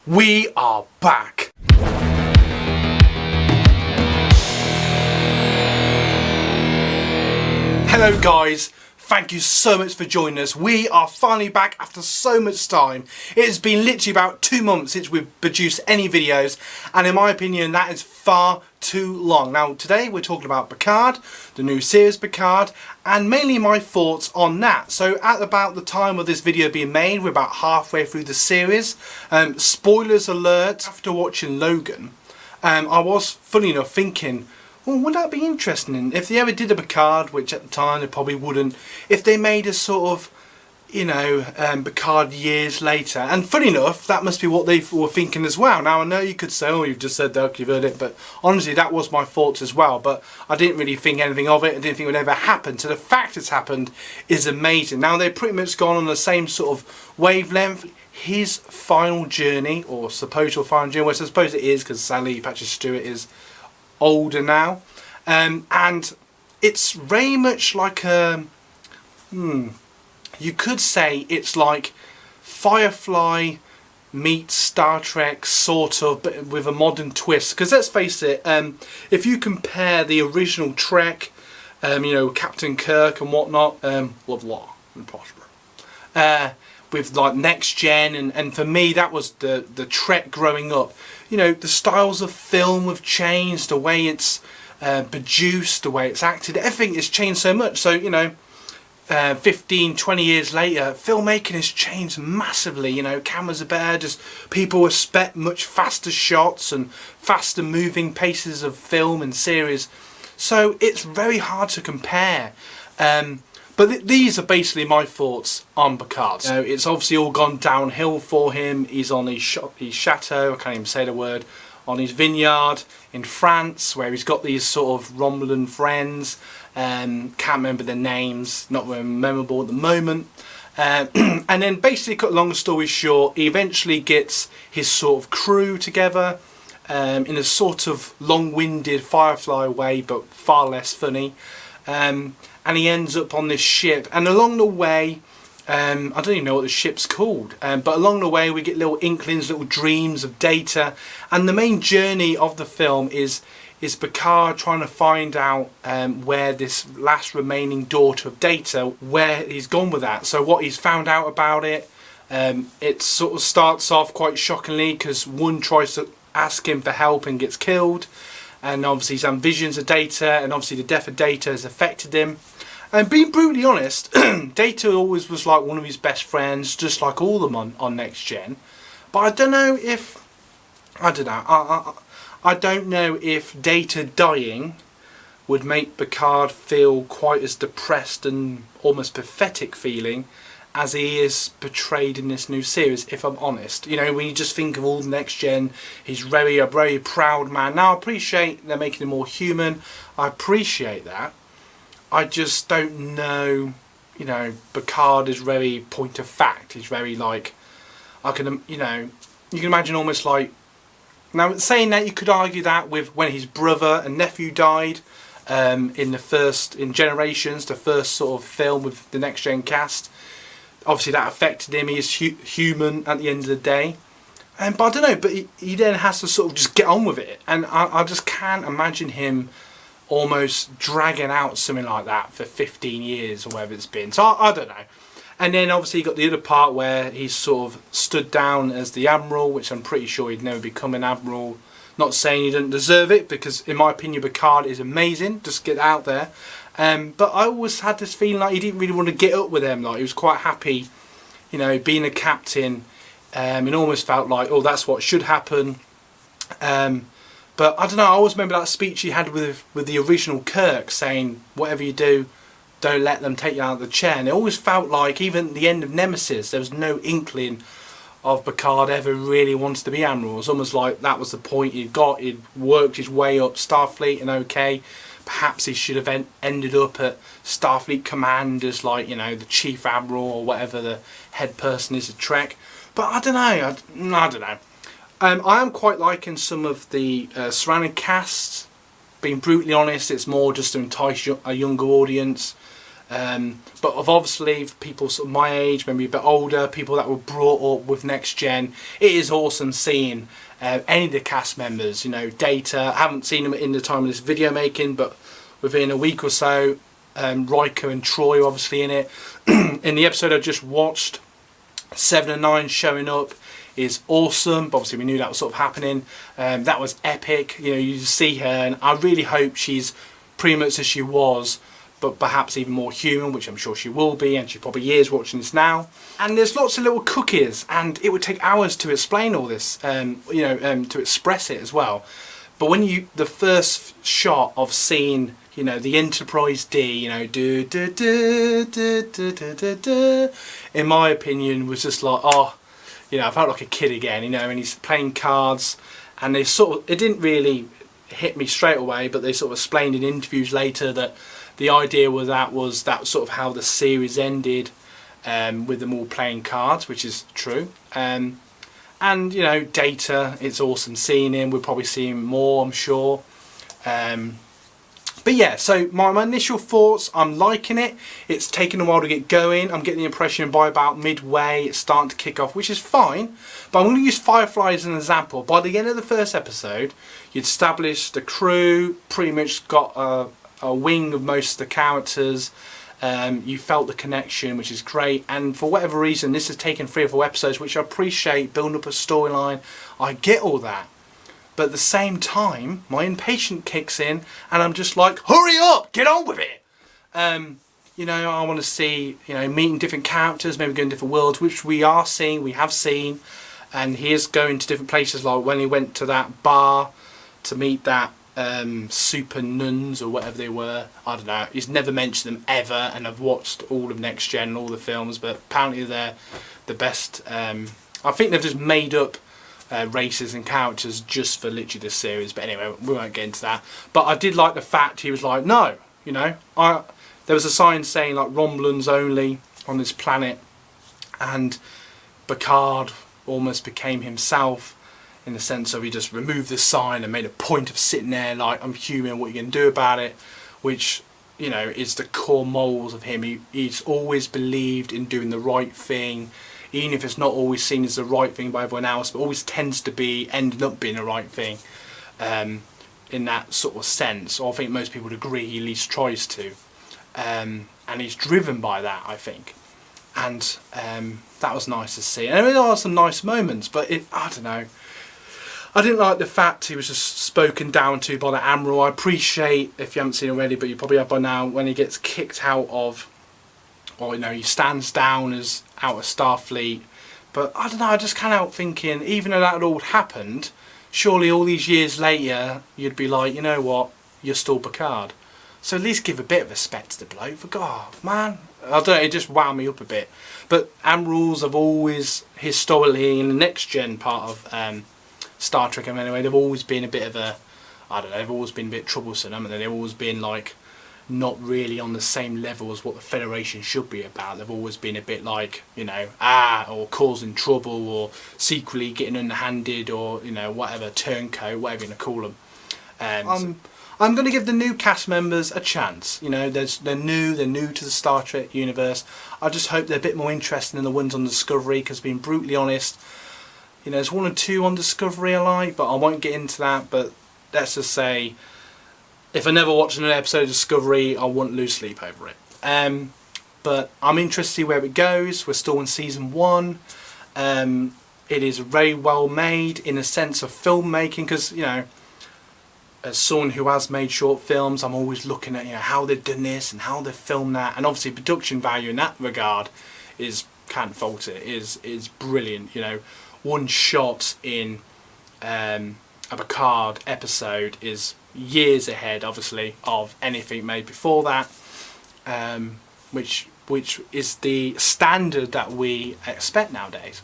We are back. Hello guys, thank you so much for joining us. We are finally back after so much time. It has been literally about 2 months since we've produced any videos, and in my opinion that is far too long. Now today we're talking about Picard, the new series Picard, and mainly my thoughts on that. So at about the time of this video being made, we're about halfway through the series. Spoilers alert, after watching Logan, I was, funny enough, thinking, well, would that be interesting if they ever did a Picard, which at the time they probably wouldn't, if they made a sort of, you know, Picard years later. And funny enough, that must be what they were thinking as well. Now I know you could say, oh, you've just said that, you've heard it, but honestly that was my thoughts as well. But I didn't really think anything of it. I didn't think it would ever happen. So the fact it's happened is amazing. Now they've pretty much gone on the same sort of wavelength. His final journey, or supposed final journey, which I suppose it is, because sadly Patrick Stewart is older now, and it's very much like a you could say it's like Firefly meets Star Trek, sort of, but with a modern twist. Because let's face it, if you compare the original Trek, you know, Captain Kirk and whatnot, love, law and prosper, with like Next Gen, and for me that was the Trek growing up. You know, the styles of film have changed, the way it's produced, the way it's acted, everything has changed so much. So, you know, 15, 20 years later, filmmaking has changed massively. You know, cameras are better, just people expect much faster shots and faster moving paces of film and series. So it's very hard to compare. But these are basically my thoughts on Picard. So it's obviously all gone downhill for him. He's on his chateau, I can't even say the word, on his vineyard in France, where he's got these sort of Romulan friends. Can't remember their names, not very memorable at the moment. And then basically, cut a long story short, he eventually gets his sort of crew together in a sort of long-winded Firefly way, but far less funny. And he ends up on this ship, and along the way, I don't even know what the ship's called, but along the way we get little inklings, little dreams of Data, and the main journey of the film is Picard trying to find out where this last remaining daughter of Data, where he's gone with that. So what he's found out about it, it sort of starts off quite shockingly, because one tries to ask him for help and gets killed, and obviously he's had visions of Data, and obviously the death of Data has affected him. And being brutally honest, Data always was like one of his best friends, just like all of them on Next Gen. But I don't know if, I don't know if Data dying would make Picard feel quite as depressed and almost pathetic feeling as he is portrayed in this new series, if I'm honest. You know, when you just think of all the Next Gen, he's a very proud man. Now I appreciate they're making him more human, I appreciate that. I just don't know, you know, Picard is very point of fact. He's very like, I can, you know, you can imagine almost like, now saying that, you could argue that with when his brother and nephew died in Generations, the first sort of film with the Next Gen cast. Obviously that affected him. He is human at the end of the day. But I don't know, but he then has to sort of just get on with it. And I just can't imagine him almost dragging out something like that for 15 years or whatever it's been. So I don't know. And then obviously you got the other part where he's sort of stood down as the Admiral, which I'm pretty sure he'd never become an Admiral. Not saying he didn't deserve it, because in my opinion Picard is amazing, just get out there. But I always had this feeling like he didn't really want to get up with them. Like he was quite happy, you know, being a captain. It almost felt like, oh, that's what should happen. But I don't know, I always remember that speech he had with the original Kirk, saying, whatever you do, don't let them take you out of the chair. And it always felt like, even at the end of Nemesis, there was no inkling of Picard ever really wanted to be Admiral. It was almost like that was the point he'd got. He'd worked his way up Starfleet, and okay, perhaps he should have ended up at Starfleet Command as, like, you know, the Chief Admiral or whatever the head person is at Trek. But I don't know, I don't know. I am quite liking some of the surrounding casts. Being brutally honest, it's more just to entice a younger audience. But of obviously people sort of my age, maybe a bit older, people that were brought up with Next Gen, it is awesome seeing any of the cast members. You know, Data, I haven't seen them in the time of this video making, but within a week or so, Riker and Troy are obviously in it. In the episode I just watched, 7 and 9 showing up is awesome. But obviously we knew that was sort of happening. That was epic. You know, you see her, and I really hope she's pretty much as she was, but perhaps even more human, which I'm sure she will be, and she probably is watching this now. And there's lots of little cookies, and it would take hours to explain all this, to express it as well. But when the first shot of seeing, you know, the Enterprise D, you know, in my opinion, was just like, oh, you know, I felt like a kid again, you know, and he's playing cards, and they sort of, it didn't really hit me straight away, but they sort of explained in interviews later that the idea was that sort of how the series ended, with them all playing cards, which is true. And you know, Data, it's awesome seeing him. We'll probably see him more, I'm sure. But yeah, so my initial thoughts, I'm liking it. It's taken a while to get going. I'm getting the impression by about midway it's starting to kick off, which is fine. But I'm going to use Firefly as an example. By the end of the first episode, you'd established the crew, pretty much got a wing of most of the characters. You felt the connection, which is great. And for whatever reason, this has taken 3 or 4 episodes, which I appreciate, building up a storyline. I get all that. But at the same time, my impatience kicks in, and I'm just like, hurry up, get on with it. You know, I want to see, you know, meeting different characters, maybe going to different worlds, which we have seen. And he is going to different places, like when he went to that bar to meet that super nuns or whatever they were. I don't know. He's never mentioned them ever, and I've watched all of Next Gen and all the films, but apparently they're the best. I think they've just made up races and characters just for literally this series, but anyway, we won't get into that. But I did like the fact he was like, no, you know, there was a sign saying like Romulans only on this planet, and Picard almost became himself in the sense of he just removed the sign and made a point of sitting there like, I'm human, what are you going to do about it? Which, you know, is the core morals of him. He's always believed in doing the right thing, even if it's not always seen as the right thing by everyone else, but always tends to be ending up being the right thing, in that sort of sense. Or I think most people would agree he at least tries to, and he's driven by that, I think. And that was nice to see. And I mean, there are some nice moments, but I don't know. I didn't like the fact he was just spoken down to by the Admiral. I appreciate, if you haven't seen already, but you probably have by now, when he gets kicked out of, or you know, he stands down as out of Starfleet. But I don't know, I just can't help thinking, even though that had all happened, surely all these years later, you'd be like, you know what, you're still Picard. So at least give a bit of respect to the bloke. For God, man, I don't know, it just wound me up a bit. But Admirals have always, historically, in the Next Gen part of Star Trek, anyway, they've always been a bit of a, I don't know, they've always been a bit troublesome, haven't they? They've always been like, not really on the same level as what the Federation should be about. They've always been a bit like, you know, or causing trouble, or secretly getting underhanded, or, you know, whatever, turncoat, whatever you want to call them. I'm going to give the new cast members a chance. You know, they're new to the Star Trek universe. I just hope they're a bit more interesting than the ones on Discovery, because being brutally honest, you know, there's 1 or 2 on Discovery I like, but I won't get into that. But let's just say, if I never watch another episode of Discovery, I wouldn't lose sleep over it. But I'm interested to see where it goes. We're still in season 1. It is very well made in a sense of filmmaking, because, you know, as someone who has made short films, I'm always looking at, you know, how they've done this and how they've filmed that, and obviously production value in that regard is, can't fault it, is brilliant. You know, one shot in a Picard episode is years ahead, obviously, of anything made before that, which is the standard that we expect nowadays.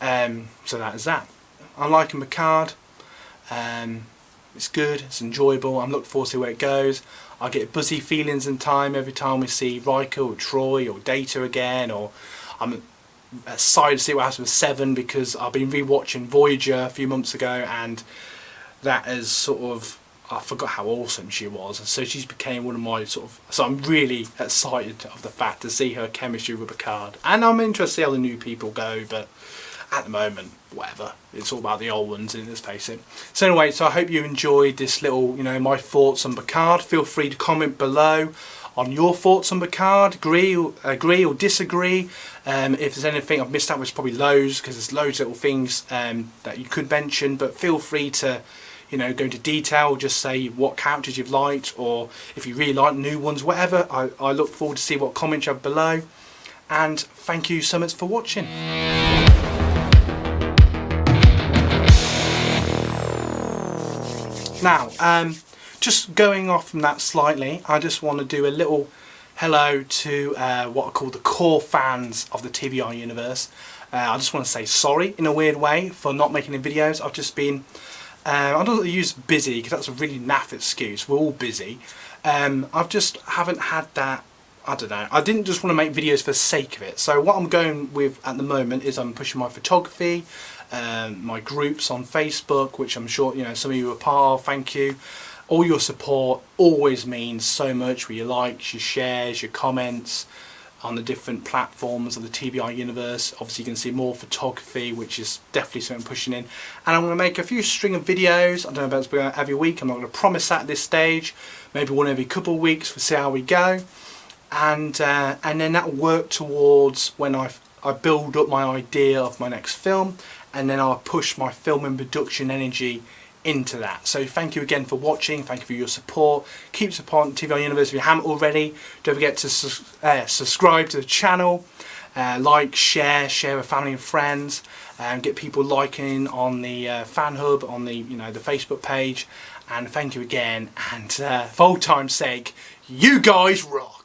So that is that. I'm liking Picard. It's good, it's enjoyable. I'm looking forward to see where it goes. I get buzzy feelings in time every time we see Riker or Troy or Data again, or I'm excited to see what happens with 7, because I've been rewatching Voyager a few months ago, and that has sort of I forgot how awesome she was, and so she's became one of my sort of. So I'm really excited of the fact to see her chemistry with Picard, and I'm interested to see how the new people go. But at the moment, whatever, it's all about the old ones, and let's face it. So anyway, so I hope you enjoyed this little, my thoughts on Picard. Feel free to comment below on your thoughts on Picard. Agree or disagree. If there's anything I've missed out, which is probably loads, because there's loads of little things that you could mention. But feel free to go into detail, just say what characters you've liked, or if you really like new ones, whatever. I look forward to see what comments you have below, and thank you so much for watching. Now, just going off from that slightly, I just want to do a little hello to what I call the core fans of the TVI universe. I just want to say sorry in a weird way for not making any videos. I've just been I don't use busy because that's a really naff excuse. We're all busy. I've just haven't had that. I don't know. I didn't just want to make videos for the sake of it. So what I'm going with at the moment is I'm pushing my photography, my groups on Facebook, which I'm sure some of you are part of. Thank you. All your support always means so much with your likes, your shares, your comments on the different platforms of the TVI universe. Obviously you can see more photography, which is definitely something I'm pushing in, and I'm going to make a few string of videos. I don't know if it's every week, I'm not going to promise that at this stage. Maybe one every couple of weeks, we'll see how we go, and then that will work towards when I build up my idea of my next film, and then I'll push my film and production energy into that. So thank you again for watching, thank you for your support. Keep supporting TVI Universe if you haven't already. Don't forget to subscribe to the channel, like, share with family and friends, and get people liking on the fan hub, on the the Facebook page. And thank you again, and for old time's sake, you guys rock.